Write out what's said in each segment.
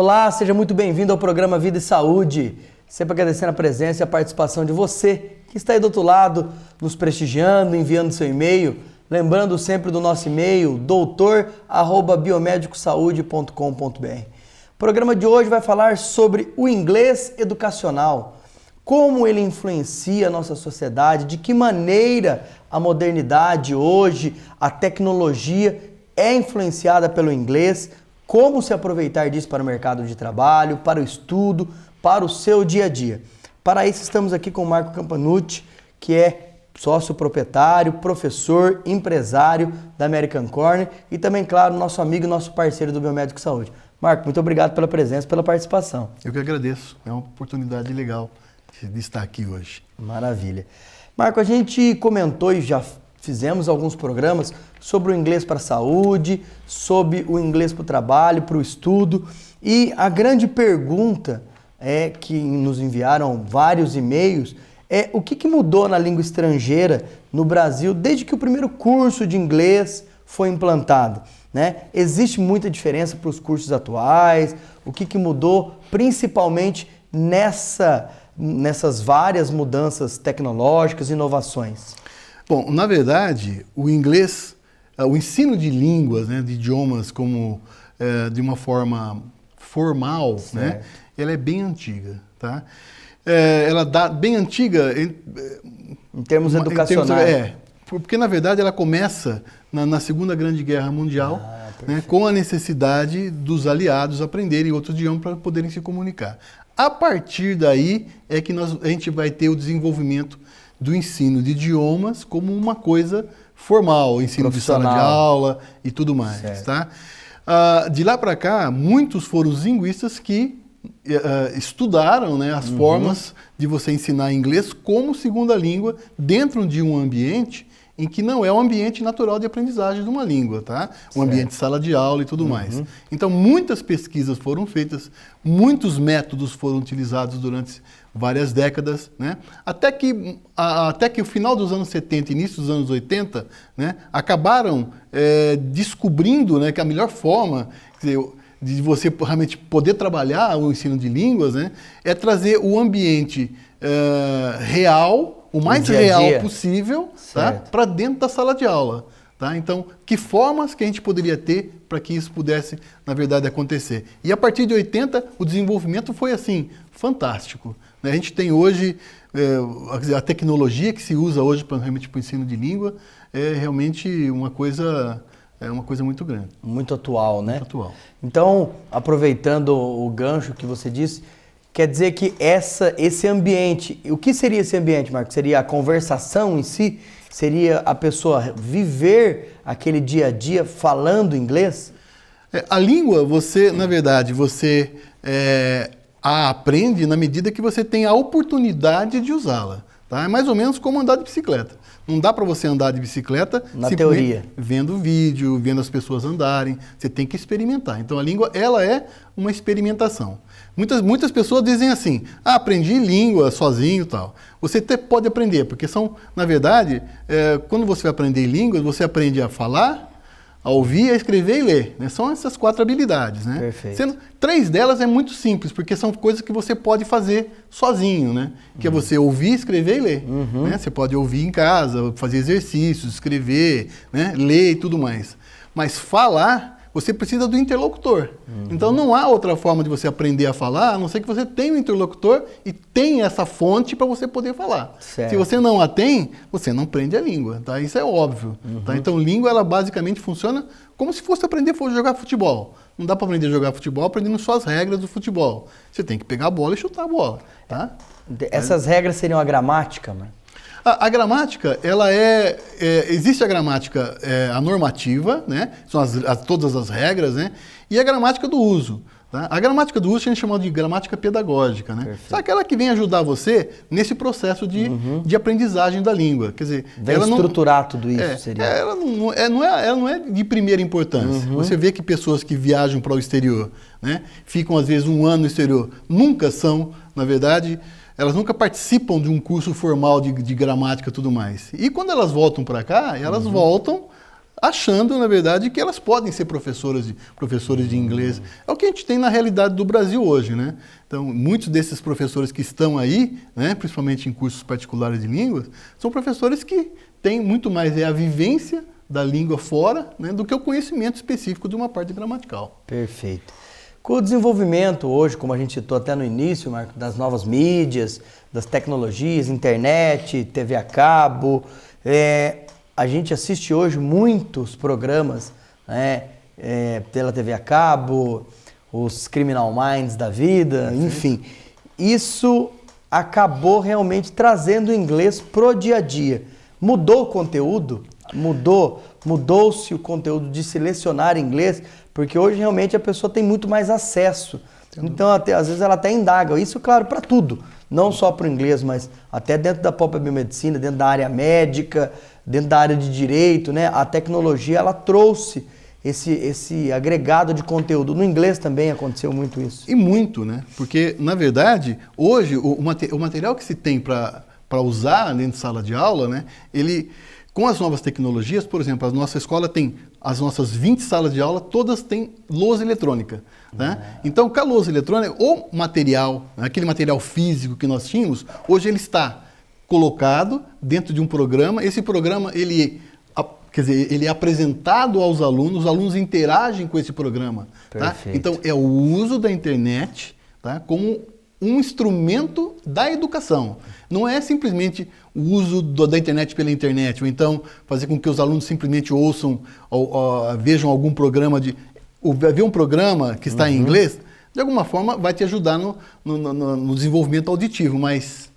Olá, seja muito bem-vindo ao programa Vida e Saúde. Sempre agradecendo a presença e a participação de você que está aí do outro lado, nos prestigiando, enviando seu e-mail. Lembrando sempre do nosso e-mail, doutor@biomédicosaude.com.br. O programa de hoje vai falar sobre o inglês educacional. Como ele influencia a nossa sociedade, de que maneira a modernidade hoje, a tecnologia é influenciada pelo inglês, como se aproveitar disso para o mercado de trabalho, para o estudo, para o seu dia a dia. Para isso estamos aqui com o Marco Campanucci, que é sócio proprietário, professor, empresário da American Corner e também, claro, nosso amigo e nosso parceiro do Biomédico Saúde. Marco, muito obrigado pela presença, pela participação. Eu que agradeço, é uma oportunidade legal de estar aqui hoje. Maravilha. Marco, a gente comentou e já fizemos alguns programas sobre o inglês para a saúde, sobre o inglês para o trabalho, para o estudo. E a grande pergunta que nos enviaram vários e-mails é o que mudou na língua estrangeira no Brasil desde que o primeiro curso de inglês foi implantado, né? Existe muita diferença para os cursos atuais? O que mudou principalmente nessas várias mudanças tecnológicas e inovações? Bom, na verdade, o inglês, o ensino de línguas, né, de idiomas como de uma forma formal, né, ela é bem antiga, tá? Ela dá bem antiga em termos educacionais. Porque na verdade ela começa na Segunda Grande Guerra Mundial, né, com a necessidade dos aliados aprenderem outro idioma para poderem se comunicar. A partir daí é que a gente vai ter o desenvolvimento do ensino de idiomas como uma coisa formal, ensino de sala de aula e tudo mais, tá? De lá para cá, muitos foram os linguistas que estudaram, né, as formas de você ensinar inglês como segunda língua dentro de um ambiente em que não é um ambiente natural de aprendizagem de uma língua, tá? Um ambiente de sala de aula e tudo mais. Então, muitas pesquisas foram feitas, muitos métodos foram utilizados durante várias décadas, né? Até que o final dos anos 70 e início dos anos 80, né, acabaram descobrindo, né, que a melhor forma, quer dizer, de você realmente poder trabalhar o ensino de línguas, né, é trazer o ambiente real, o mais real possível, tá, para dentro da sala de aula. Tá? Então, que formas que a gente poderia ter para que isso pudesse, na verdade, acontecer? E a partir de 80, o desenvolvimento foi, assim, fantástico. Né? A gente tem hoje, a tecnologia que se usa hoje realmente para o ensino de língua é realmente uma coisa muito grande. Muito atual, né? Muito atual. Então, aproveitando o gancho que você disse, quer dizer que esse ambiente, o que seria esse ambiente, Marco? Seria a conversação em si? Seria a pessoa viver aquele dia a dia falando inglês? A língua, na verdade, você a aprende na medida que você tem a oportunidade de usá-la. Tá? É mais ou menos como andar de bicicleta. Não dá para você andar de bicicleta na teoria, vendo vídeo, vendo as pessoas andarem. Você tem que experimentar. Então a língua, ela é uma experimentação. Muitas pessoas dizem assim: aprendi língua sozinho e tal. Você até pode aprender, porque na verdade, quando você vai aprender línguas, você aprende a falar, a ouvir, a escrever e ler. Né? São essas 4 habilidades. Né? Perfeito. 3 delas é muito simples, porque são coisas que você pode fazer sozinho, né? Que é você ouvir, escrever e ler. Né? Você pode ouvir em casa, fazer exercícios, escrever, né? Ler e tudo mais. Mas falar, você precisa do interlocutor. Então não há outra forma de você aprender a falar, a não ser que você tenha um interlocutor e tenha essa fonte para você poder falar. Certo. Se você não a tem, você não aprende a língua. Tá? Isso é óbvio. Tá? Então língua, ela basicamente funciona como se fosse aprender a jogar futebol. Não dá para aprender a jogar futebol aprendendo só as regras do futebol. Você tem que pegar a bola e chutar a bola. Tá? Essas regras seriam a gramática, mano? A gramática, existe a gramática a normativa, né? São todas as regras, né? E a gramática do uso. Tá? A gramática do uso a gente chama de gramática pedagógica, né? Só aquela que vem ajudar você nesse processo de aprendizagem da língua. Quer dizer, vem estruturar tudo isso, seria? Ela não é de primeira importância. Você vê que pessoas que viajam para o exterior, né? Ficam às vezes um ano no exterior, nunca são, na verdade, elas nunca participam de um curso formal de gramática e tudo mais. E quando elas voltam para cá, elas voltam achando, na verdade, que elas podem ser professores de inglês. É o que a gente tem na realidade do Brasil hoje, né? Então, muitos desses professores que estão aí, né, principalmente em cursos particulares de línguas, são professores que têm muito mais a vivência da língua fora, né, do que o conhecimento específico de uma parte gramatical. Perfeito. Com o desenvolvimento hoje, como a gente citou até no início, Marco, das novas mídias, das tecnologias, internet, TV a cabo, a gente assiste hoje muitos programas, né, pela TV a cabo, os Criminal Minds da vida, enfim. Isso acabou realmente trazendo o inglês pro dia a dia. Mudou o conteúdo? Mudou-se o conteúdo de selecionar inglês, porque hoje realmente a pessoa tem muito mais acesso. Então, às vezes ela até indaga. Isso, claro, para tudo. Não só para o inglês, mas até dentro da própria biomedicina, dentro da área médica, dentro da área de direito, né? A tecnologia, ela trouxe esse agregado de conteúdo. No inglês também aconteceu muito isso. E muito, né? Porque, na verdade, hoje, o material que se tem para usar dentro de sala de aula, né? Ele, com as novas tecnologias, por exemplo, a nossa escola tem as nossas 20 salas de aula, todas têm lousa eletrônica. Né? Então, com a lousa eletrônica, o material, aquele material físico que nós tínhamos, hoje ele está colocado dentro de um programa. Esse programa, ele é apresentado aos alunos, os alunos interagem com esse programa. Tá? Então, é o uso da internet, tá, como um instrumento da educação. Não é simplesmente o uso da internet pela internet, ou então fazer com que os alunos simplesmente ouçam ou vejam algum programa ver um programa que está em inglês, de alguma forma vai te ajudar no desenvolvimento auditivo, mas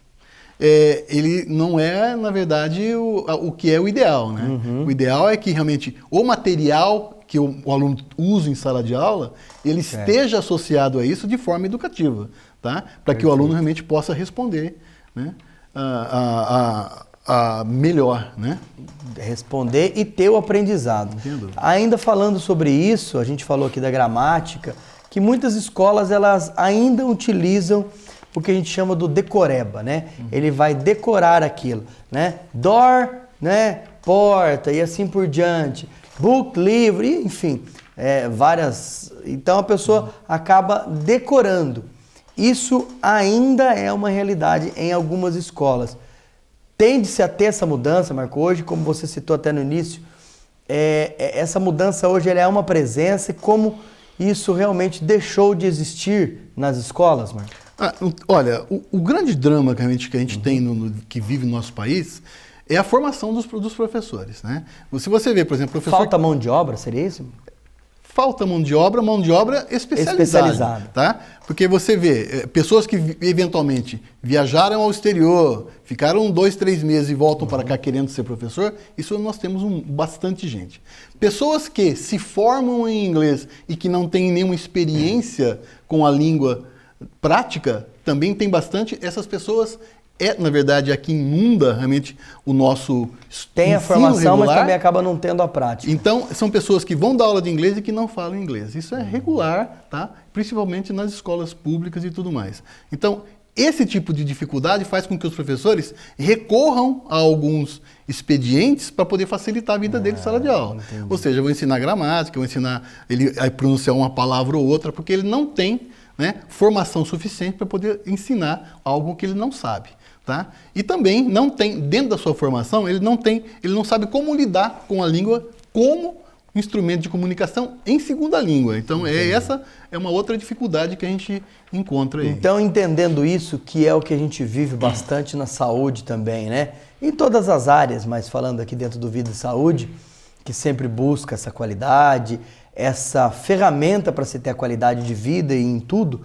ele não é, na verdade, o que é o ideal, né? O ideal é que realmente o material que o aluno usa em sala de aula, ele esteja associado a isso de forma educativa, tá? Para que o aluno realmente possa responder, né, melhor, né? Responder e ter o aprendizado. Ainda falando sobre isso, a gente falou aqui da gramática, que muitas escolas elas ainda utilizam o que a gente chama do decoreba, né? Ele vai decorar aquilo, né? Door, né? Porta e assim por diante. Book, livro, enfim, várias. Então a pessoa acaba decorando. Isso ainda é uma realidade em algumas escolas. Tende-se a ter essa mudança, Marco, hoje, como você citou até no início, essa mudança hoje ela é uma presença e como isso realmente deixou de existir nas escolas, Marco? Olha, o grande drama que a gente tem, que vive no nosso país, é a formação dos professores, né? Se você vê, por exemplo, professor... Falta mão de obra, seria isso? Falta mão de obra especializada. Tá? Porque você vê pessoas que eventualmente viajaram ao exterior, ficaram 2, 3 meses e voltam para cá querendo ser professor, isso nós temos bastante gente. Pessoas que se formam em inglês e que não têm nenhuma experiência com a língua prática, também tem bastante. Essas pessoas na verdade, aqui inunda realmente o nosso tem a formação, regular, mas também acaba não tendo a prática. Então, são pessoas que vão dar aula de inglês e que não falam inglês. Isso é regular, tá? Principalmente nas escolas públicas e tudo mais. Então, esse tipo de dificuldade faz com que os professores recorram a alguns expedientes para poder facilitar a vida deles em sala de aula. Entendi. Ou seja, eu vou ensinar gramática, eu vou ensinar ele a pronunciar uma palavra ou outra, porque ele não tem, né, formação suficiente para poder ensinar algo que ele não sabe. Tá? E também não tem, dentro da sua formação, ele não sabe como lidar com a língua como instrumento de comunicação em segunda língua. Então, essa é uma outra dificuldade que a gente encontra aí. Então, entendendo isso, que é o que a gente vive bastante na saúde também, né? Em todas as áreas, mas falando aqui dentro do Vida e Saúde, que sempre busca essa qualidade, essa ferramenta para se ter a qualidade de vida e em tudo,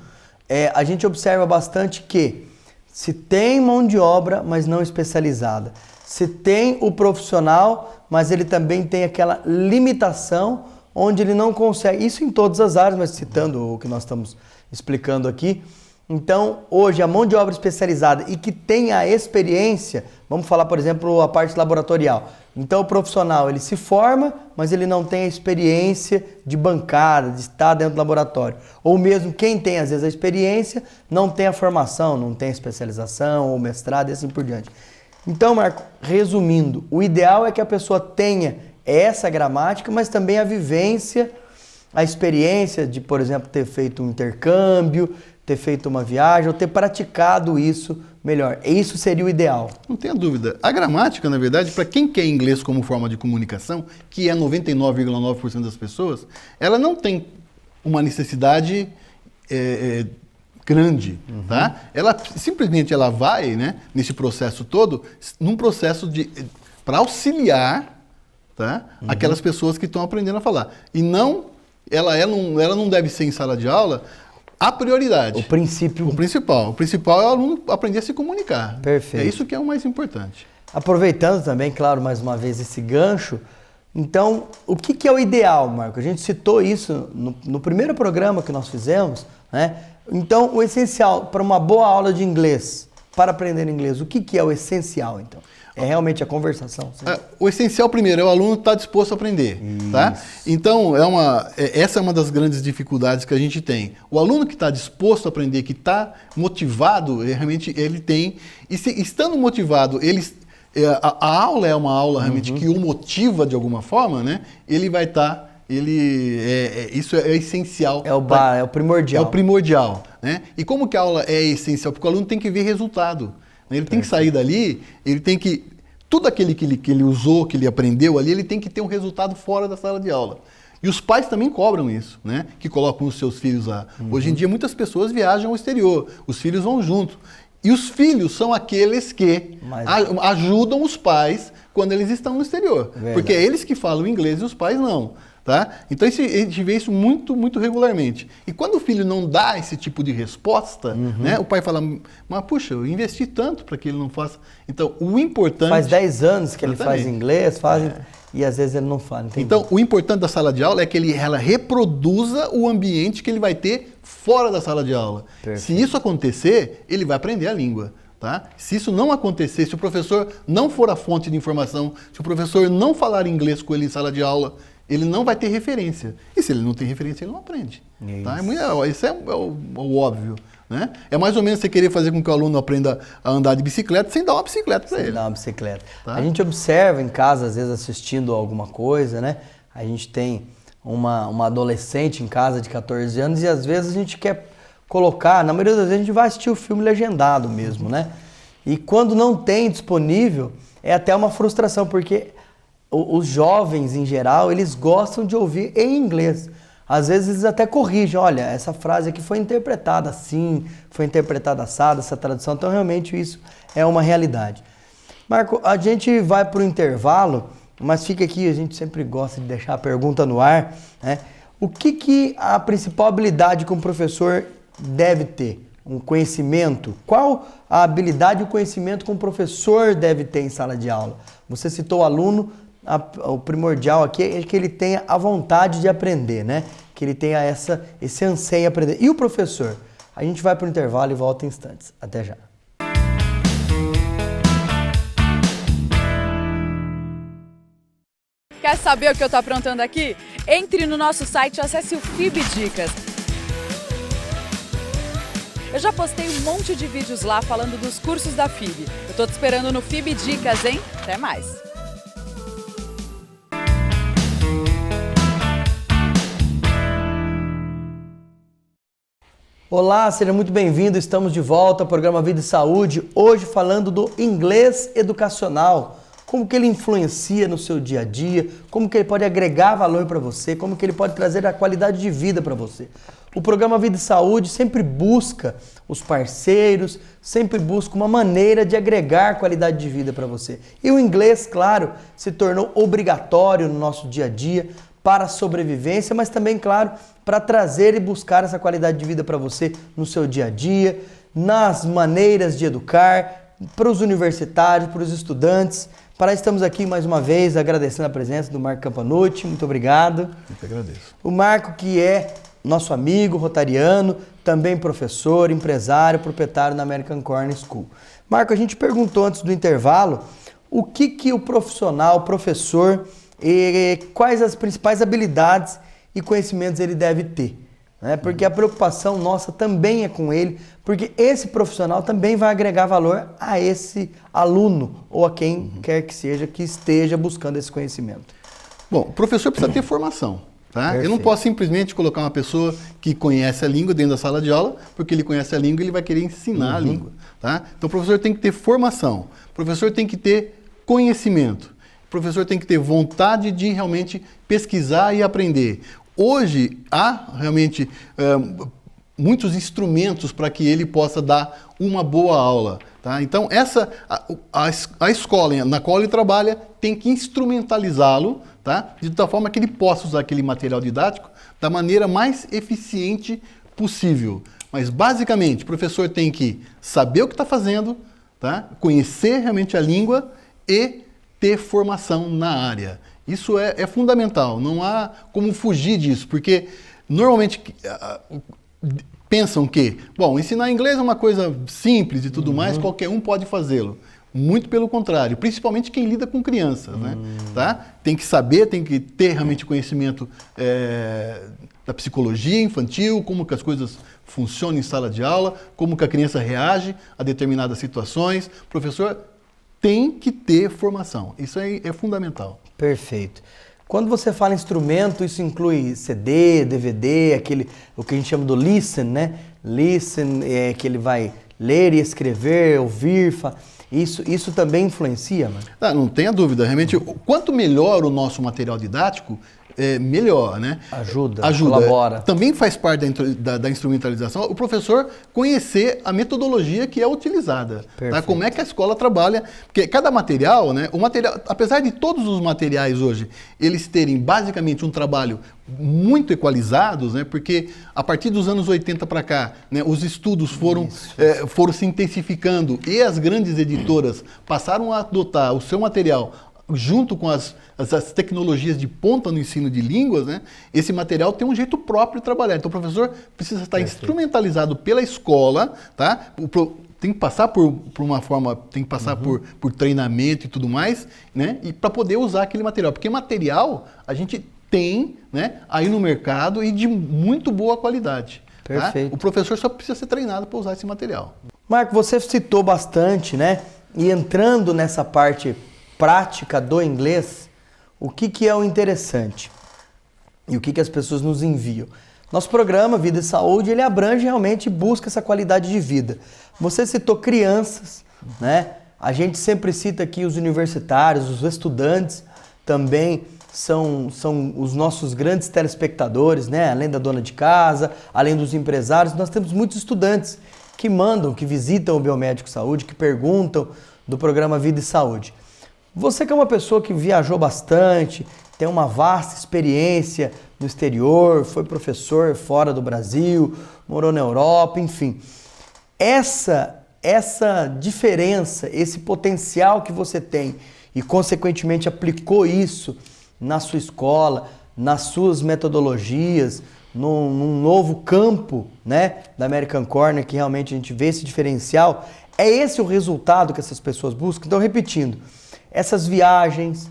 a gente observa bastante que se tem mão de obra, mas não especializada. Se tem o profissional, mas ele também tem aquela limitação onde ele não consegue. Isso em todas as áreas, mas citando o que nós estamos explicando aqui. Então, hoje, a mão de obra especializada e que tem a experiência, vamos falar, por exemplo, a parte laboratorial. Então, o profissional, ele se forma, mas ele não tem a experiência de bancada, de estar dentro do laboratório. Ou mesmo quem tem, às vezes, a experiência, não tem a formação, não tem a especialização ou mestrado e assim por diante. Então, Marco, resumindo, o ideal é que a pessoa tenha essa gramática, mas também a vivência, a experiência de, por exemplo, ter feito um intercâmbio, ter feito uma viagem, ou ter praticado isso melhor. Isso seria o ideal. Não tenha dúvida. A gramática, na verdade, para quem quer inglês como forma de comunicação, que é 99,9% das pessoas, ela não tem uma necessidade grande, tá? Ela simplesmente ela vai, né, nesse processo todo, num processo para auxiliar, tá, aquelas pessoas que estão aprendendo a falar. E ela não deve ser em sala de aula a prioridade. O princípio. O principal. O principal é o aluno aprender a se comunicar. Perfeito. É isso que é o mais importante. Aproveitando também, claro, mais uma vez esse gancho, então, o que é o ideal, Marco? A gente citou isso no primeiro programa que nós fizemos, né? Então, o essencial para uma boa aula de inglês, para aprender inglês, o que é o essencial, então? É realmente a conversação. O essencial, primeiro, é o aluno estar disposto a aprender. Tá? Então, essa é uma das grandes dificuldades que a gente tem. O aluno que está disposto a aprender, que está motivado, realmente ele tem... E estando motivado, a aula é uma aula realmente que o motiva de alguma forma, né? Ele vai estar... isso é essencial. É o primordial. É o primordial. Né? E como que a aula é essencial? Porque o aluno tem que ver resultado. Ele tem que sair dali, ele tem que... Tudo aquele que ele usou, que ele aprendeu ali, ele tem que ter um resultado fora da sala de aula. E os pais também cobram isso, né? Que colocam os seus filhos lá. Hoje em dia, muitas pessoas viajam ao exterior, os filhos vão junto. E os filhos são aqueles que ajudam os pais quando eles estão no exterior. Verdade. Porque é eles que falam inglês e os pais não. Tá? Então a gente vê isso muito, muito regularmente. E quando o filho não dá esse tipo de resposta, né, o pai fala, mas puxa, eu investi tanto para que ele não faça. Então o importante... Faz 10 anos que ele faz inglês, e às vezes ele não fala. Entendi. Então o importante da sala de aula é que ela reproduza o ambiente que ele vai ter fora da sala de aula. Perfeito. Se isso acontecer, ele vai aprender a língua. Tá? Se isso não acontecer, se o professor não for a fonte de informação, se o professor não falar inglês com ele em sala de aula, ele não vai ter referência. E se ele não tem referência, ele não aprende. Tá? Isso é o óbvio. Né? É mais ou menos você querer fazer com que o aluno aprenda a andar de bicicleta sem dar uma bicicleta para ele. Sem dar uma bicicleta. Tá? A gente observa em casa, às vezes assistindo alguma coisa, né? A gente tem uma adolescente em casa de 14 anos e às vezes a gente quer colocar, na maioria das vezes a gente vai assistir o filme legendado mesmo, né? E quando não tem disponível, é até uma frustração, porque os jovens, em geral, eles gostam de ouvir em inglês. Às vezes eles até corrigem, olha, essa frase aqui foi interpretada assim, foi interpretada assada, essa tradução. Então, realmente, isso é uma realidade. Marco, a gente vai para o intervalo, mas fica aqui, a gente sempre gosta de deixar a pergunta no ar, né? O que a principal habilidade que um professor deve ter? Um conhecimento? Qual a habilidade e o conhecimento que um professor deve ter em sala de aula? Você citou o aluno, o primordial aqui é que ele tenha a vontade de aprender, né? Que ele tenha esse anseio em aprender. E o professor? A gente vai para o intervalo e volta em instantes. Até já. Quer saber o que eu tô aprontando aqui? Entre no nosso site e acesse o FIB Dicas. Eu já postei um monte de vídeos lá falando dos cursos da FIB. Eu tô te esperando no FIB Dicas, hein? Até mais! Olá, seja muito bem-vindo. Estamos de volta ao programa Vida e Saúde, hoje falando do inglês educacional. Como que ele influencia no seu dia a dia, como que ele pode agregar valor para você, como que ele pode trazer a qualidade de vida para você. O programa Vida e Saúde sempre busca os parceiros, sempre busca uma maneira de agregar qualidade de vida para você. E o inglês, claro, se tornou obrigatório no nosso dia a dia para a sobrevivência, mas também, claro, para trazer e buscar essa qualidade de vida para você no seu dia a dia, nas maneiras de educar, para os universitários, para os estudantes. Para isso estamos aqui mais uma vez agradecendo a presença do Marco Campanucci, muito obrigado. Eu que agradeço. O Marco, que é nosso amigo rotariano, também professor, empresário, proprietário da American Corner School. Marco, a gente perguntou antes do intervalo o que o profissional, o professor, quais as principais habilidades e conhecimentos ele deve ter. Né? Porque a preocupação nossa também é com ele, porque esse profissional também vai agregar valor a esse aluno ou a quem quer que seja que esteja buscando esse conhecimento. Bom, o professor precisa ter formação. Tá? Eu não posso simplesmente colocar uma pessoa que conhece a língua dentro da sala de aula, porque ele conhece a língua e ele vai querer ensinar a língua. Tá? Então o professor tem que ter formação, o professor tem que ter conhecimento, o professor tem que ter vontade de realmente pesquisar e aprender. Hoje há realmente muitos instrumentos para que ele possa dar uma boa aula. Tá? Então a escola na qual ele trabalha tem que instrumentalizá-lo, tá? De tal forma que ele possa usar aquele material didático da maneira mais eficiente possível. Mas, basicamente, o professor tem que saber o que está fazendo, tá? Conhecer realmente a língua e ter formação na área. Isso é fundamental, não há como fugir disso, porque normalmente pensam que, bom, ensinar inglês é uma coisa simples e tudo mais, qualquer um pode fazê-lo. Muito pelo contrário, principalmente quem lida com crianças, né? Tá? Tem que saber, tem que ter realmente conhecimento da psicologia infantil, como que as coisas funcionam em sala de aula, como que a criança reage a determinadas situações. O professor tem que ter formação, isso aí é fundamental. Perfeito. Quando você fala instrumento, isso inclui CD, DVD, o que a gente chama do listen, né? Listen, que ele vai ler e escrever, ouvir, Isso também influencia, mano? Não tenha dúvida. Realmente, quanto melhor o nosso material didático, melhor, né? Ajuda, colabora. Também faz parte da instrumentalização o professor conhecer a metodologia que é utilizada. Tá? Como é que a escola trabalha. Porque cada material, né? Apesar de todos os materiais hoje, eles terem basicamente um trabalho muito equalizados, né? Porque a partir dos anos 80 para cá, né, os estudos foram se intensificando e as grandes editoras passaram a adotar o seu material junto com as tecnologias de ponta no ensino de línguas, né? Esse material tem um jeito próprio de trabalhar. Então o professor precisa estar instrumentalizado pela escola, tá? Tem que passar por uma forma, tem que passar por treinamento e tudo mais, né? E para poder usar aquele material. Porque material a gente tem, né, aí no mercado e de muito boa qualidade. Perfeito. Tá? O professor só precisa ser treinado para usar esse material. Marco, você citou bastante, né? E entrando nessa parte prática do inglês, o que é o interessante? E o que as pessoas nos enviam? Nosso programa Vida e Saúde, ele abrange realmente e busca essa qualidade de vida. Você citou crianças, né? A gente sempre cita aqui os universitários, os estudantes também são os nossos grandes telespectadores, né? Além da dona de casa, além dos empresários, nós temos muitos estudantes que mandam, que visitam o Biomédico Saúde, que perguntam do programa Vida e Saúde. Você que é uma pessoa que viajou bastante, tem uma vasta experiência no exterior, foi professor fora do Brasil, morou na Europa, enfim. Essa diferença, esse potencial que você tem e, consequentemente, aplicou isso na sua escola, nas suas metodologias, num novo campo, né, da American Corner, que realmente a gente vê esse diferencial, é esse o resultado que essas pessoas buscam? Então, repetindo, essas viagens,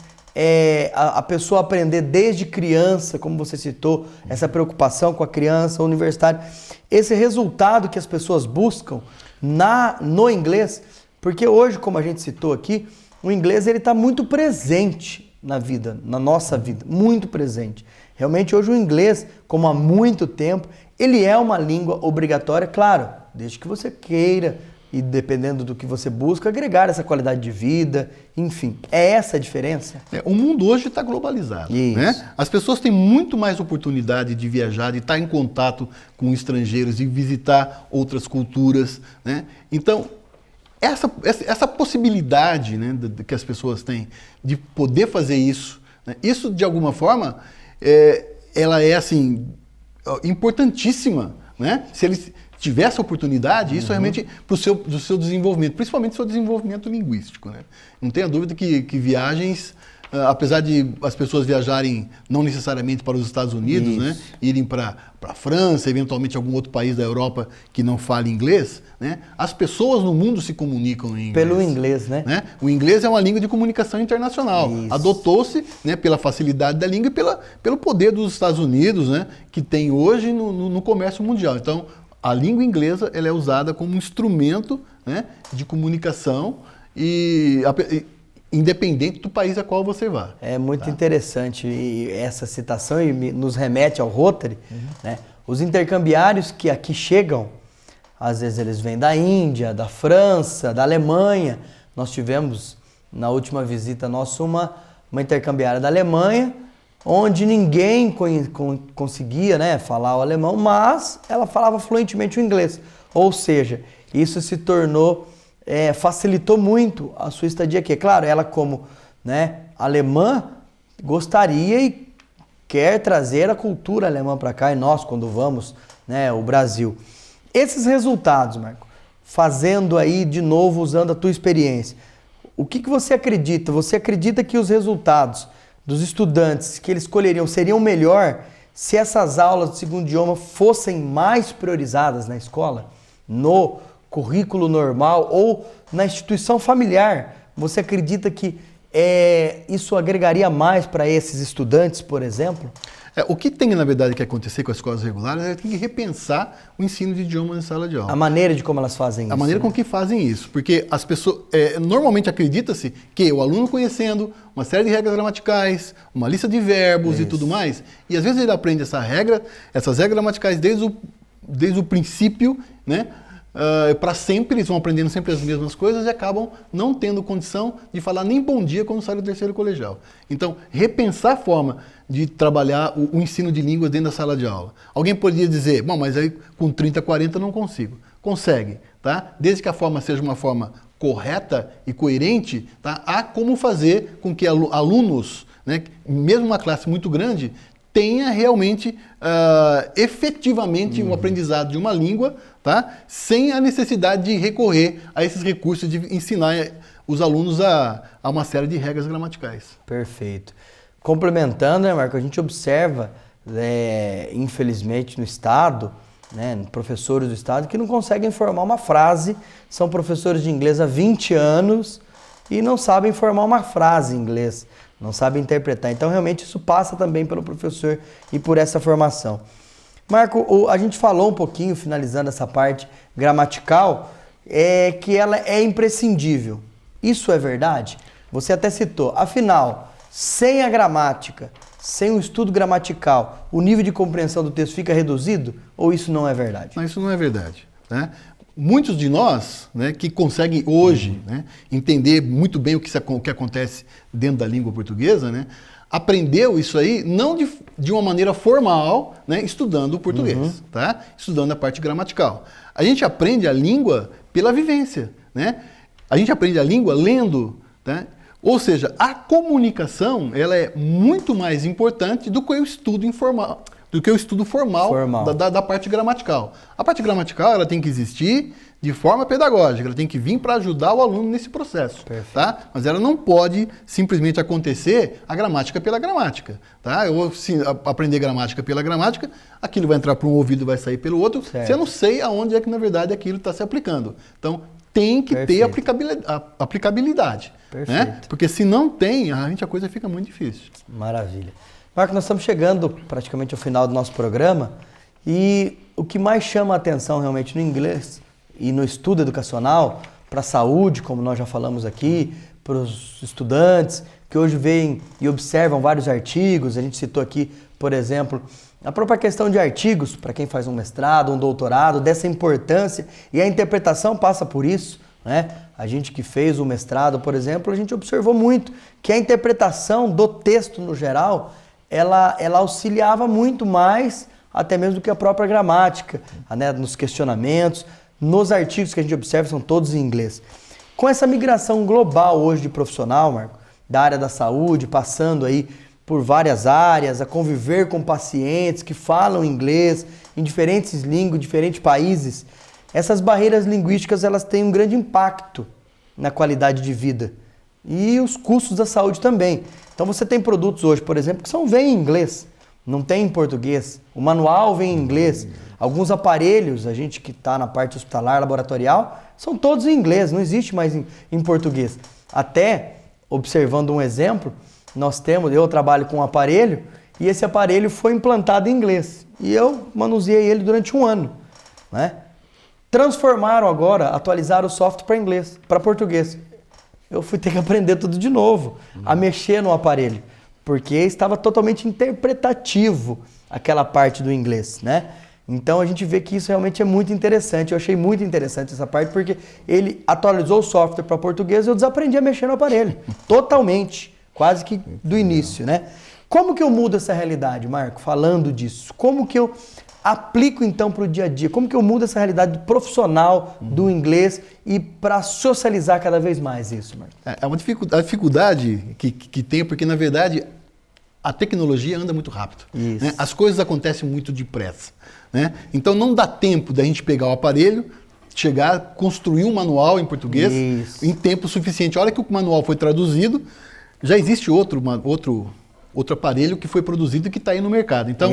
a pessoa aprender desde criança, como você citou, essa preocupação com a criança, o universitário, esse resultado que as pessoas buscam no inglês, porque hoje, como a gente citou aqui, o inglês ele está muito presente na vida, na nossa vida, muito presente. Realmente hoje o inglês, como há muito tempo, ele é uma língua obrigatória, claro, desde que você queira, e dependendo do que você busca, agregar essa qualidade de vida, enfim. É essa a diferença? O mundo hoje está globalizado. Né? As pessoas têm muito mais oportunidade de viajar, de estar em contato com estrangeiros, de visitar outras culturas. Né? Então, essa possibilidade, né, que as pessoas têm de poder fazer isso, né? Isso, de alguma forma, ela é assim, importantíssima. Né? Se eles tiver essa oportunidade, isso realmente do seu desenvolvimento, principalmente do seu desenvolvimento linguístico. Né? Não tenha dúvida que viagens, apesar de as pessoas viajarem não necessariamente para os Estados Unidos, né? Irem para a França, eventualmente algum outro país da Europa que não fale inglês, né? As pessoas no mundo se comunicam em inglês. Pelo inglês, né? O inglês é uma língua de comunicação internacional. Adotou-se, né, pela facilidade da língua e pelo poder dos Estados Unidos, né, que tem hoje no comércio mundial. Então, a língua inglesa ela é usada como um instrumento, né, de comunicação e independente do país a qual você vá. É muito interessante essa citação e nos remete ao Rotary, né? Os intercambiários que aqui chegam, às vezes eles vêm da Índia, da França, da Alemanha. Nós tivemos, na última visita nossa, uma intercambiária da Alemanha, onde ninguém conseguia, né, falar o alemão, mas ela falava fluentemente o inglês. Ou seja, isso se tornou, facilitou muito a sua estadia aqui. Claro, ela como, né, alemã, gostaria e quer trazer a cultura alemã para cá, e nós, quando vamos, né, o Brasil. Esses resultados, Marco, fazendo aí de novo, usando a tua experiência, o que você acredita? Você acredita que os resultados dos estudantes que eles escolheriam seriam melhor se essas aulas de segundo idioma fossem mais priorizadas na escola, no currículo normal ou na instituição familiar? Você acredita que isso agregaria mais para esses estudantes, por exemplo? O que tem, na verdade, que acontecer com as escolas regulares é que tem que repensar o ensino de idiomas em sala de aula. A maneira de como elas fazem isso. A maneira com que fazem isso. Porque as pessoas, normalmente acredita-se que o aluno conhecendo uma série de regras gramaticais, uma lista de verbos e tudo mais, e às vezes ele aprende essas regras gramaticais desde o princípio, né? Para sempre, eles vão aprendendo sempre as mesmas coisas e acabam não tendo condição de falar nem bom dia quando sai do terceiro colegial. Então, repensar a forma de trabalhar o ensino de línguas dentro da sala de aula. Alguém poderia dizer, bom, mas aí com 30, 40 não consigo. Consegue, tá? Desde que a forma seja uma forma correta e coerente, tá? Há como fazer com que alunos, né, mesmo uma classe muito grande, tenha realmente, efetivamente, um aprendizado de uma língua, tá? Sem a necessidade de recorrer a esses recursos de ensinar os alunos a uma série de regras gramaticais. Perfeito. Complementando, né, Marco, a gente observa, infelizmente, no Estado, né, professores do Estado que não conseguem formar uma frase, são professores de inglês há 20 anos e não sabem formar uma frase em inglês, não sabem interpretar. Então, realmente, isso passa também pelo professor e por essa formação. Marco, a gente falou um pouquinho, finalizando essa parte gramatical, que ela é imprescindível. Isso é verdade? Você até citou. Afinal, sem a gramática, sem o estudo gramatical, o nível de compreensão do texto fica reduzido? Ou isso não é verdade? Não, isso não é verdade, né? Muitos de nós, né, que conseguem hoje, né, entender muito bem o que acontece dentro da língua portuguesa, né, aprendeu isso aí não de uma maneira formal, né, estudando o português, tá? Estudando a parte gramatical. A gente aprende a língua pela vivência, né? A gente aprende a língua lendo, tá? Ou seja, a comunicação, ela é muito mais importante do que o estudo informal, do que o estudo formal. Da parte gramatical. A parte gramatical, ela tem que existir de forma pedagógica, ela tem que vir para ajudar o aluno nesse processo, tá? Mas ela não pode simplesmente acontecer a gramática pela gramática, tá? Eu aprender gramática pela gramática, aquilo vai entrar por um ouvido e vai sair pelo outro, se eu não sei aonde é que, na verdade, aquilo está se aplicando. Então, tem que ter aplicabilidade, né? Porque se não tem, a coisa fica muito difícil. Maravilha. Marco, nós estamos chegando praticamente ao final do nosso programa e o que mais chama a atenção realmente no inglês e no estudo educacional, para a saúde, como nós já falamos aqui, para os estudantes que hoje veem e observam vários artigos, a gente citou aqui, por exemplo, a própria questão de artigos, para quem faz um mestrado, um doutorado, dessa importância, e a interpretação passa por isso, né? A gente que fez o mestrado, por exemplo, a gente observou muito que a interpretação do texto no geral, ela auxiliava muito mais, até mesmo do que a própria gramática, né? Nos questionamentos, nos artigos que a gente observa, são todos em inglês. Com essa migração global hoje de profissional, Marco, da área da saúde, passando aí por várias áreas, a conviver com pacientes que falam inglês em diferentes línguas, diferentes países, essas barreiras linguísticas elas têm um grande impacto na qualidade de vida e os custos da saúde também. Então você tem produtos hoje, por exemplo, que vêm em inglês, não tem em português, o manual vem em inglês, alguns aparelhos, a gente que está na parte hospitalar, laboratorial, são todos em inglês, não existe mais em português. Até, observando um exemplo, eu trabalho com um aparelho e esse aparelho foi implantado em inglês e eu manuseei ele durante um ano, né? Transformaram agora, atualizaram o software para inglês, para português. eu fui ter que aprender tudo de novo, a mexer no aparelho, porque estava totalmente interpretativo aquela parte do inglês, né? Então a gente vê que isso realmente é muito interessante. Eu achei muito interessante essa parte, porque ele atualizou o software para português e eu desaprendi a mexer no aparelho, totalmente, quase que do início, né? Como que eu mudo essa realidade, Marco, falando disso? Como que eu aplico então para o dia a dia? Como que eu mudo essa realidade profissional do inglês e para socializar cada vez mais isso, Marco? É uma dificuldade que tem, porque na verdade a tecnologia anda muito rápido. Né? As coisas acontecem muito depressa. Né? Então não dá tempo da gente pegar o aparelho, chegar, construir um manual em português em tempo suficiente. A hora que o manual foi traduzido, já existe outro aparelho que foi produzido e que está aí no mercado. Então,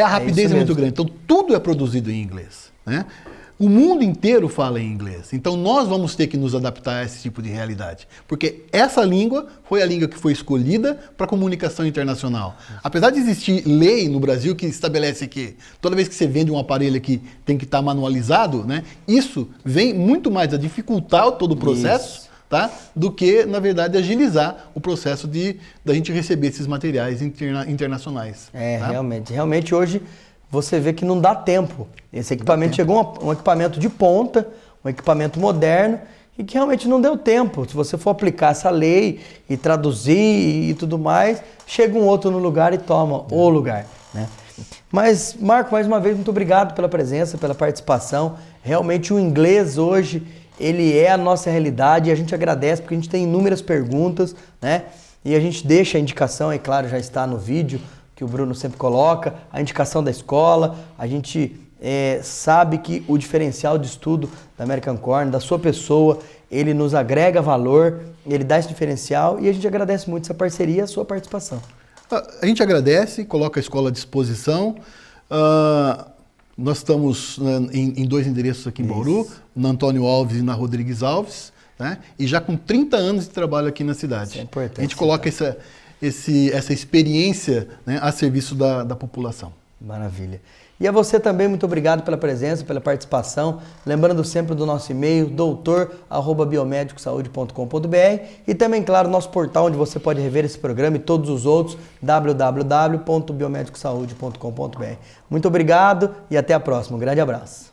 a rapidez é muito grande. Então, tudo é produzido em inglês. Né? O mundo inteiro fala em inglês. Então, nós vamos ter que nos adaptar a esse tipo de realidade. Porque essa língua foi a língua que foi escolhida para a comunicação internacional. Apesar de existir lei no Brasil que estabelece que toda vez que você vende um aparelho que tem que estar manualizado, né, isso vem muito mais a dificultar todo o processo, tá, do que, na verdade, agilizar o processo da gente receber esses materiais internacionais. Tá? Realmente hoje você vê que não dá tempo. Esse equipamento chegou um equipamento de ponta, um equipamento moderno, e que realmente não deu tempo. Se você for aplicar essa lei e traduzir e tudo mais, chega um outro no lugar e toma o lugar. Né? Mas, Marco, mais uma vez, muito obrigado pela presença, pela participação. Realmente o inglês hoje, ele é a nossa realidade e a gente agradece porque a gente tem inúmeras perguntas, né? E a gente deixa a indicação, é claro, já está no vídeo, que o Bruno sempre coloca, a indicação da escola. A gente sabe que o diferencial de estudo da American Corner, da sua pessoa, ele nos agrega valor, ele dá esse diferencial e a gente agradece muito essa parceria e a sua participação. A gente agradece, coloca a escola à disposição. Nós estamos em 2 endereços aqui em Bauru, na Antônio Alves e na Rodrigues Alves, né? E já com 30 anos de trabalho aqui na cidade. Isso é importante. A gente coloca essa experiência, né, a serviço da população. Maravilha. E a você também, muito obrigado pela presença, pela participação. Lembrando sempre do nosso e-mail, doutor@biomedicosaude.com.br, e também, claro, nosso portal onde você pode rever esse programa e todos os outros, www.biomedicosaude.com.br. Muito obrigado e até a próxima. Um grande abraço.